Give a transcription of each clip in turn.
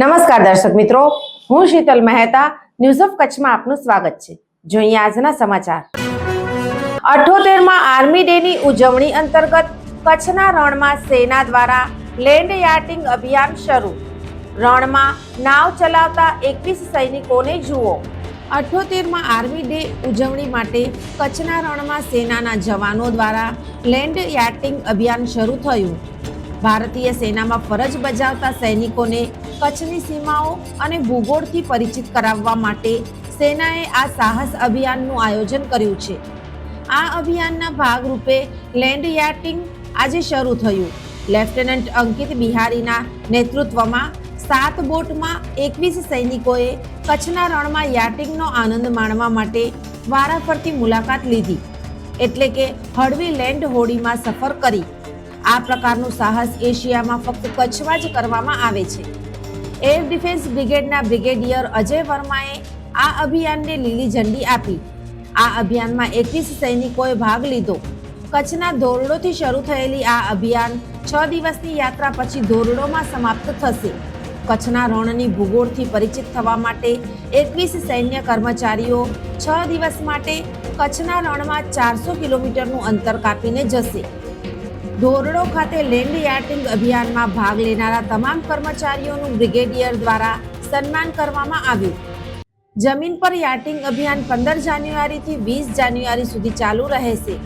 નમસ્કાર દર્શક મિત્રો, હું શીતલ મહેતા ન્યૂઝ ઓફ કચ્છમાં આપનું સ્વાગત છે। જોઈએ આજના સમાચાર। 78માં આર્મી ડેની ઉજવણી અંતર્ગત કચ્છના રણમાં સેના દ્વારા લેન્ડ યાર્ડિંગ અભિયાન શરૂ। રણમાં નાવ ચલાવતા 21 સૈનિકોને જુઓ। 78માં આર્મી ડે ઉજવણી માટે કચ્છના રણમાં સેનાના જવાનો દ્વારા લેન્ડ યાર્ડિંગ અભિયાન શરૂ થયું। ભારતીય સેનામાં ફરજ બજાવતા સૈનિકોને કચ્છની સીમાઓ અને ભૂગોળથી પરિચિત કરાવવા માટે સેનાએ આ સાહસ અભિયાનનું આયોજન કર્યું છે। આ અભિયાનના ભાગરૂપે લેન્ડ યાર્ડિંગ આજે શરૂ થયું। લેફ્ટનન્ટ અંકિત બિહારીના નેતૃત્વમાં 7 બોટમાં 21 સૈનિકોએ કચ્છના રણમાં યાર્ડિંગનો આનંદ માણવા માટે વારાફરતી મુલાકાત લીધી, એટલે કે હળવી લેન્ડ હોડીમાં સફર કરી। આ પ્રકારનું સાહસ એશિયામાં ફક્ત કચ્છમાં જ કરવામાં આવે છે। એર ડિફેન્સ બ્રિગેડના બ્રિગેડિયર અજય વર્માએ આ અભિયાનને લીલી ઝંડી આપી। આ અભિયાનમાં 21 સૈનિકોએ ભાગ લીધો। કચ્છના ધોરડોથી શરૂ થયેલી આ અભિયાન 6 દિવસની યાત્રા પછી ધોરડોમાં સમાપ્ત થશે। કચ્છના રણની ભૂગોળથી પરિચિત થવા માટે 21 સૈન્ય કર્મચારીઓ 6 દિવસ માટે કચ્છના રણમાં 400 કિલોમીટરનું અંતર કાપીને જશે। ધોરડો ખાતે લેન્ડ યાર્ડિંગ અભિયાનમાં ભાગ લેનારા તમામ કર્મચારીઓનું બ્રિગેડિયર દ્વારા સન્માન કરવામાં આવ્યું। જમીન પર યાર્ડિંગ અભિયાન 15 જાન્યુઆરીથી 20 જાન્યુઆરી સુધી ચાલુ રહેશે।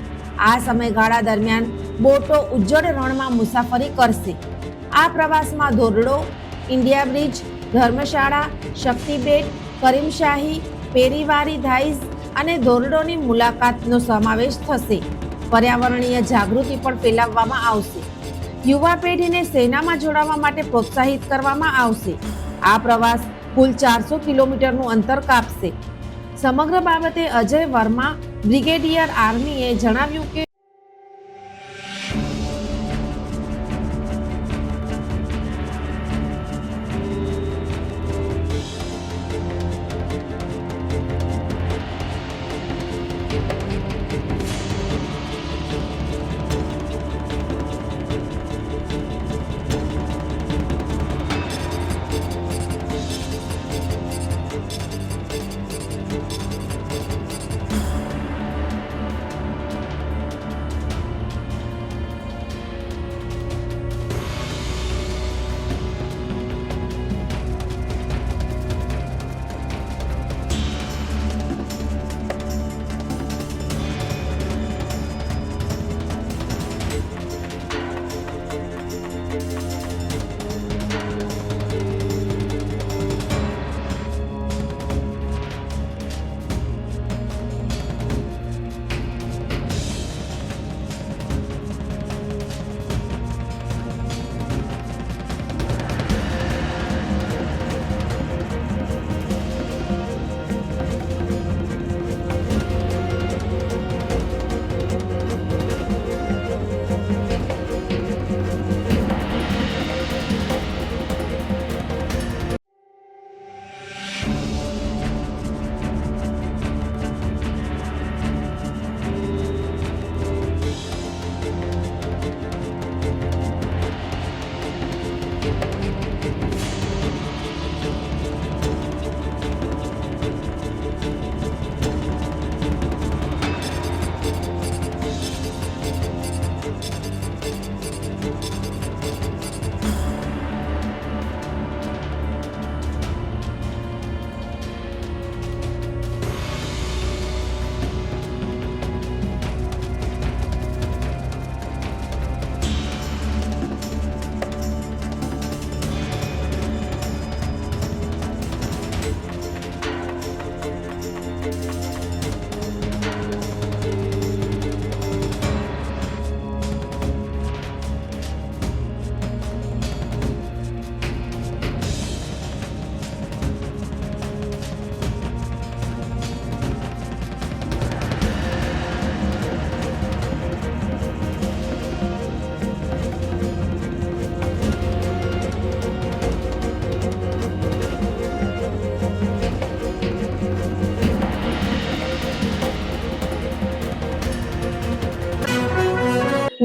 આ સમયગાળા દરમિયાન બોટો ઉજ્જડ રણમાં મુસાફરી કરશે। આ પ્રવાસમાં ધોરડો, ઇન્ડિયા બ્રિજ, ધર્મશાળા, શક્તિબેટ, કરીમશાહી, પેરીવારી ધાઈઝ અને ધોરડોની મુલાકાતનો સમાવેશ થશે। પર્યાવરણીય જાગૃતિ પણ ફેલાવવામાં આવશે। યુવા પેઢીને સેનામાં જોડાવા માટે પ્રોત્સાહિત કરવામાં આવશે। આ પ્રવાસ કુલ 400 કિલોમીટરનું અંતર કાપશે। સમગ્ર બાબતે અજય વર્મા, બ્રિગેડિયર આર્મીએ જણાવ્યું કે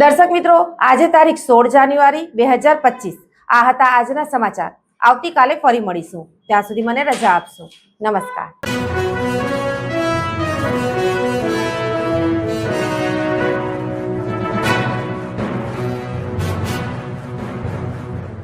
દર્શક મિત્રો, આજે તારીખ 16 જાન્યુઆરી 2025। આ હતા આજના સમાચાર। આવતીકાલે ફરી મળીશું. ત્યાં સુધી મને રજા આપશો. નમસ્કાર.